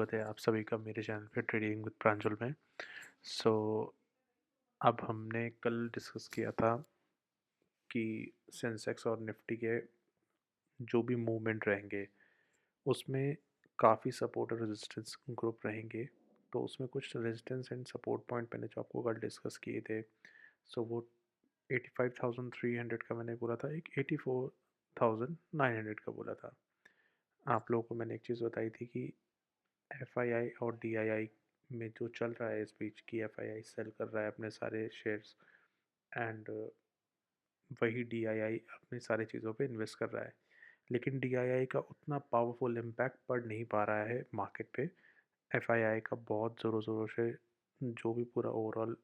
स्वागत है आप सभी का मेरे चैनल पे ट्रेडिंग विद प्रांजल में। सो अब हमने कल डिस्कस किया था कि सेंसेक्स और निफ्टी के जो भी मूवमेंट रहेंगे उसमें काफ़ी सपोर्ट और रेजिस्टेंस ग्रुप रहेंगे। तो उसमें कुछ रेजिस्टेंस एंड सपोर्ट पॉइंट मैंने जो आपको कल डिस्कस किए थे, सो वो 85,300 का मैंने बोला था, एक 84,900 का बोला था। आप लोगों को मैंने एक चीज़ बताई थी कि एफआईआई और डीआईआई में जो चल रहा है इस बीच की, एफआईआई सेल कर रहा है अपने सारे शेयर्स एंड वही डीआईआई अपनी सारी चीज़ों पे इन्वेस्ट कर रहा है। लेकिन डीआईआई का उतना पावरफुल इम्पैक्ट पड़ नहीं पा रहा है मार्केट पे। एफआईआई का बहुत ज़ोरों ज़ोरों से जो भी पूरा ओवरऑल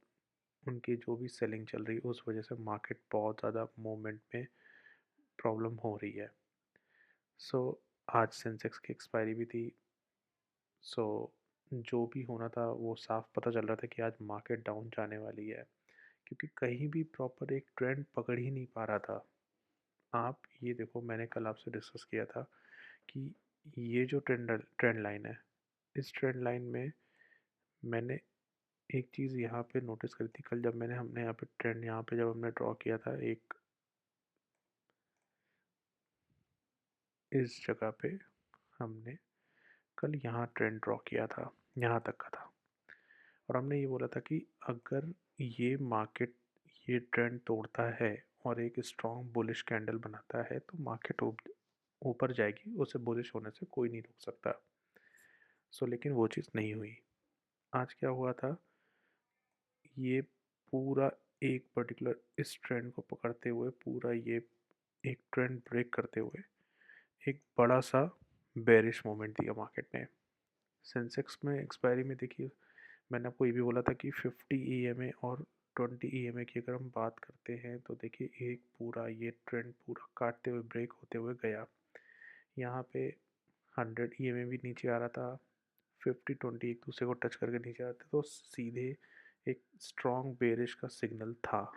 उनकी जो भी सेलिंग चल रही है उस वजह से मार्केट बहुत ज़्यादा मूवमेंट में प्रॉब्लम हो रही है। सो आज सेंसेक्स की एक्सपायरी भी थी। सो जो भी होना था वो साफ पता चल रहा था कि आज मार्केट डाउन जाने वाली है, क्योंकि कहीं भी प्रॉपर एक ट्रेंड पकड़ ही नहीं पा रहा था। आप ये देखो, मैंने कल आपसे डिस्कस किया था कि ये जो ट्रेंड ट्रेंड लाइन है, इस ट्रेंड लाइन में मैंने एक चीज़ यहाँ पे नोटिस करी थी कल, जब मैंने हमने यहाँ पे ट्रेंड यहाँ पे जब हमने ड्रॉ किया था एक इस जगह पे, हमने कल यहाँ ट्रेंड ड्रॉ किया था, यहाँ तक का था। और हमने ये बोला था कि अगर ये मार्केट ये ट्रेंड तोड़ता है और एक स्ट्रॉन्ग बुलिश कैंडल बनाता है तो मार्केट ऊपर जाएगी, उसे बुलिश होने से कोई नहीं रोक सकता। लेकिन वो चीज़ नहीं हुई। आज क्या हुआ था, ये पूरा एक पर्टिकुलर इस ट्रेंड को पकड़ते हुए पूरा ये एक ट्रेंड ब्रेक करते हुए एक बड़ा सा बेरिश मोमेंट दिया मार्केट ने। सेंसेक्स में एक्सपायरी में देखिए, मैंने आपको ये भी बोला था कि 50 ईएमए और 20 ईएमए की अगर हम बात करते हैं तो देखिए एक पूरा ये ट्रेंड पूरा काटते हुए ब्रेक होते हुए गया। यहाँ पे 100 ईएमए भी नीचे आ रहा था, 50-20 एक दूसरे को टच करके नीचे आ रहे थे, तो सीधे एक स्ट्रॉन्ग बेरिश का सिग्नल था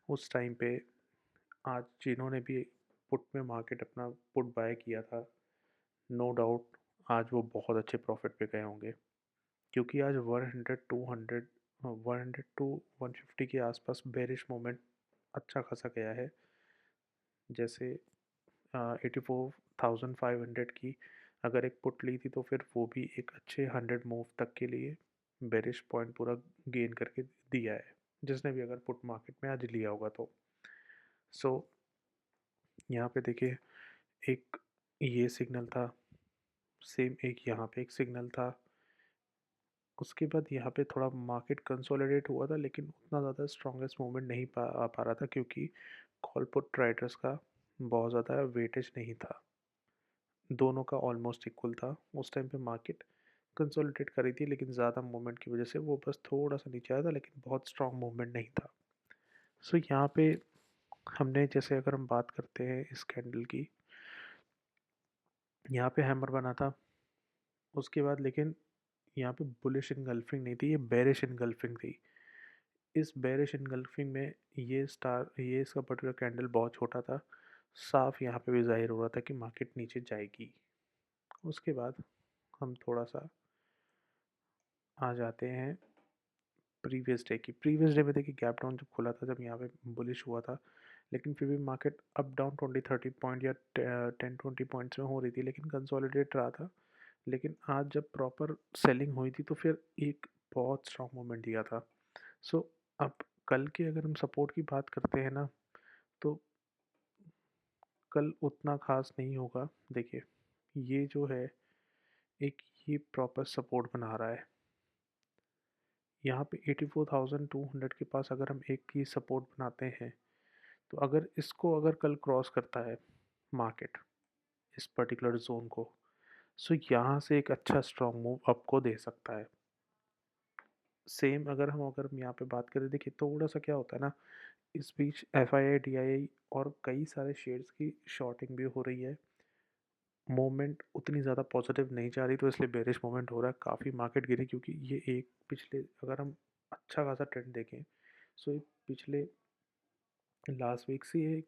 उस टाइम पे। आज जिन्होंने भी पुट में मार्केट अपना पुट बाय किया था, नो डाउट आज वो बहुत अच्छे प्रॉफिट पे गए होंगे, क्योंकि आज 100 200 100 टू 150 के आसपास बेरिश मोमेंट अच्छा खासा गया है। जैसे 84,500 की अगर एक पुट ली थी तो फिर वो भी एक अच्छे 100 मूव तक के लिए बेरिश पॉइंट पूरा गेन करके दिया है, जिसने भी अगर पुट मार्केट में आज लिया होगा तो। सो यहाँ पे देखिए एक ये सिग्नल था, सेम एक यहाँ पे एक सिग्नल था। उसके बाद यहाँ पे थोड़ा मार्केट कंसोलिडेट हुआ था, लेकिन उतना ज़्यादा स्ट्रॉन्गेस्ट मूवमेंट नहीं आ पा रहा था, क्योंकि कॉल पुट ट्रेडर्स का बहुत ज़्यादा वेटेज नहीं था, दोनों का ऑलमोस्ट इक्वल था। उस टाइम पे मार्केट कंसोलिडेट करी थी, लेकिन ज़्यादा मूवमेंट की वजह से वो बस थोड़ा सा नीचे आया था, लेकिन बहुत स्ट्रॉन्ग मूवमेंट नहीं था। यहाँ पे हमने जैसे अगर हम बात करते हैं इस कैंडल की, यहाँ पे हैमर बना था, उसके बाद लेकिन यहाँ पे बुलिश इनगल्फिंग नहीं थी, ये बेरिश इनगल्फिंग थी। इस बेरिश इनगल्फिंग में ये इसका पर्टिकुलर कैंडल बहुत छोटा था, साफ यहाँ पे भी जाहिर हो रहा था कि मार्केट नीचे जाएगी। उसके बाद हम थोड़ा सा आ जाते हैं प्रीवियस डे में देखिए गैप डाउन जब खुला था, जब यहाँ पे बुलिश हुआ था, लेकिन फिर भी मार्केट अप डाउन 20-30 पॉइंट या 10-20 पॉइंट्स में हो रही थी, लेकिन कंसोलिडेट रहा था। लेकिन आज जब प्रॉपर सेलिंग हुई थी तो फिर एक बहुत स्ट्रॉन्ग मोमेंट दिया था। अब कल के अगर हम सपोर्ट की बात करते हैं ना, तो कल उतना खास नहीं होगा। देखिए ये जो है एक ये प्रॉपर सपोर्ट बना रहा है यहाँ पे 84,200 के पास। अगर हम एक की सपोर्ट बनाते हैं तो अगर इसको अगर कल क्रॉस करता है मार्केट इस पर्टिकुलर जोन को, यहाँ से एक अच्छा स्ट्रॉन्ग मूव आपको दे सकता है। सेम अगर हम यहाँ पे बात करें, देखिए थोड़ा सा क्या होता है ना, इस बीच F I I D I आई और कई सारे शेयर्स की शॉर्टिंग भी हो रही है। मूवमेंट उतनी ज़्यादा पॉजिटिव नहीं जा रही, तो इसलिए बेरिश मूवमेंट हो रहा है, काफ़ी मार्केट गिरी, क्योंकि ये एक पिछले अगर हम अच्छा खासा ट्रेंड देखें, ये पिछले लास्ट वीक से ये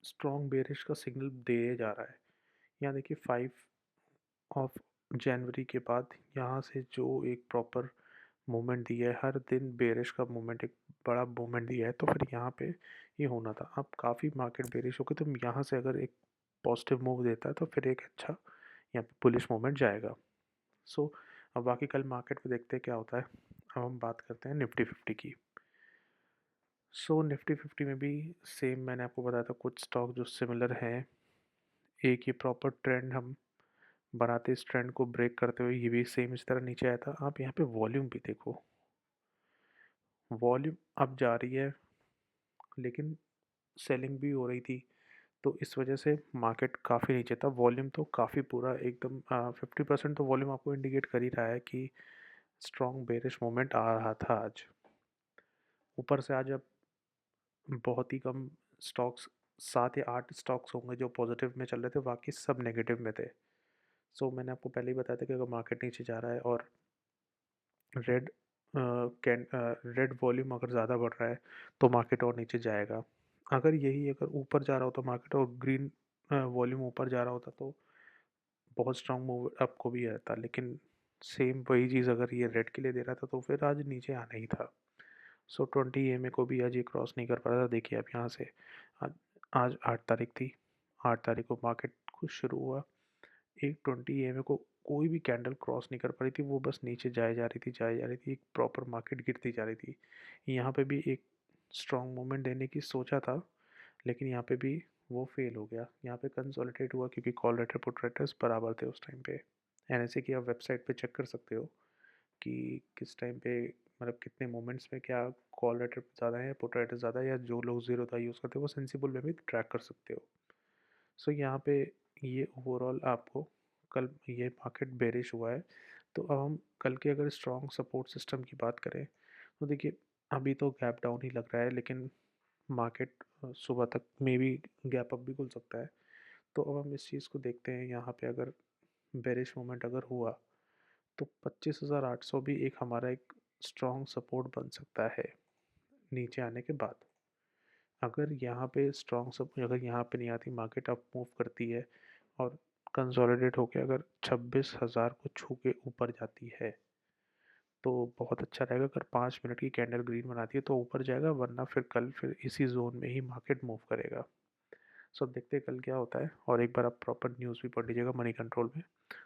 स्ट्रॉन्ग बेरिश का सिग्नल दे जा रहा है। यहाँ देखिए 5 ऑफ जनवरी के बाद यहाँ से जो एक प्रॉपर मूवमेंट दिया है, हर दिन बेरिश का मूवमेंट एक बड़ा मूवमेंट दिया है, तो फिर यहाँ पे ये होना था। अब काफ़ी मार्केट बेरिश हो गई, तो यहाँ से अगर एक पॉजिटिव मूव देता है तो फिर एक अच्छा यहाँ पे बुलिश मूवमेंट जाएगा। सो अब बाकी कल मार्केट में देखते हैं क्या होता है। अब हम बात करते हैं निफ्टी 50 की। सो निफ्टी 50 में भी सेम मैंने आपको बताया था, कुछ स्टॉक जो सिमिलर हैं। एक ये प्रॉपर ट्रेंड हम बनाते, इस ट्रेंड को ब्रेक करते हुए ये भी सेम इस तरह नीचे आया था। आप यहाँ पे वॉल्यूम भी देखो, वॉल्यूम अब जा रही है, लेकिन सेलिंग भी हो रही थी, तो इस वजह से मार्केट काफ़ी नीचे था। वॉल्यूम तो काफ़ी पूरा एकदम 50% तो वॉल्यूम आपको इंडिकेट कर ही रहा है कि स्ट्रॉन्ग बेरिश मोमेंट आ रहा था आज। ऊपर से आज अब बहुत ही कम स्टॉक्स, 7 या 8 स्टॉक्स होंगे जो पॉजिटिव में चल रहे थे, बाकी सब नेगेटिव में थे। सो मैंने आपको पहले ही बताया था कि अगर मार्केट नीचे जा रहा है और रेड रेड वॉल्यूम अगर ज़्यादा बढ़ रहा है तो मार्केट और नीचे जाएगा। अगर ऊपर जा रहा हो तो मार्केट, और ग्रीन वॉल्यूम ऊपर जा रहा होता तो बहुत स्ट्रांग मूव आपको भी रहता, लेकिन सेम वही चीज़ अगर ये रेड के लिए दे रहा था तो फिर आज नीचे आना ही था। सो 20 EMA को भी आज ये क्रॉस नहीं कर पा रहा था। देखिए आप यहाँ से, आज आज 8 तारीख थी, 8 तारीख को मार्केट कुछ शुरू हुआ, एक 20 EMA को कोई भी कैंडल क्रॉस नहीं कर पा रही थी, वो बस नीचे जाए जा रही थी, जाए जा रही थी, एक प्रॉपर मार्केट गिरती जा रही थी। यहाँ पे भी एक स्ट्रॉन्ग मूवमेंट देने की सोचा था, लेकिन यहाँ पे भी वो फेल हो गया। यहाँ पे कंसोलिडेट हुआ क्योंकि कॉल राइटर पुट राइटर्स बराबर थे उस टाइम पे। NSE की आप वेबसाइट पे चेक कर सकते हो कि किस टाइम पे, मतलब कितने मोमेंट्स में क्या कॉल राइटर ज़्यादा है या पुट राइटर ज़्यादा है, या जो लोग ज़ीरो था यूज़ करते हो वो सेंसिबल में भी ट्रैक कर सकते हो। सो यहाँ पे ये ओवरऑल आपको, कल ये मार्केट बेरिश हुआ है। तो अब हम कल के अगर स्ट्रॉन्ग सपोर्ट सिस्टम की बात करें तो देखिए, अभी तो गैप डाउन ही लग रहा है, लेकिन मार्केट सुबह तक मे बी गैप अप भी खुल सकता है। तो अब हम इस चीज़ को देखते हैं, यहाँ पे अगर बेरिश मोमेंट अगर हुआ तो 25,800 भी एक हमारा एक स्ट्रॉन्ग सपोर्ट बन सकता है नीचे आने के बाद। अगर यहाँ पे स्ट्रॉन्ग सपोर्ट, अगर यहाँ पे नहीं आती, मार्केट अप मूव करती है और कंसोलिडेट होकर अगर 26,000 को छू के ऊपर जाती है तो बहुत अच्छा रहेगा। अगर 5 मिनट की कैंडल ग्रीन बनाती है तो ऊपर जाएगा, वरना फिर कल फिर इसी जोन में ही मार्केट मूव करेगा। सो देखते हैं कल क्या होता है, और एक बार आप प्रॉपर न्यूज़ भी पढ़ लीजिएगा मनी कंट्रोल में।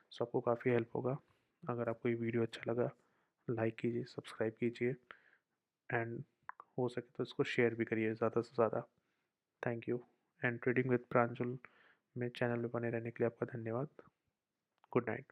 सो आपको काफ़ी हेल्प होगा। अगर आपको ये वीडियो अच्छा लगा, लाइक कीजिए, सब्सक्राइब कीजिए, एंड हो सके तो इसको शेयर भी करिए ज़्यादा से ज़्यादा। Thank you. And trading with Pranjal में चैनल में बने रहने के लिए आपका धन्यवाद। Good night.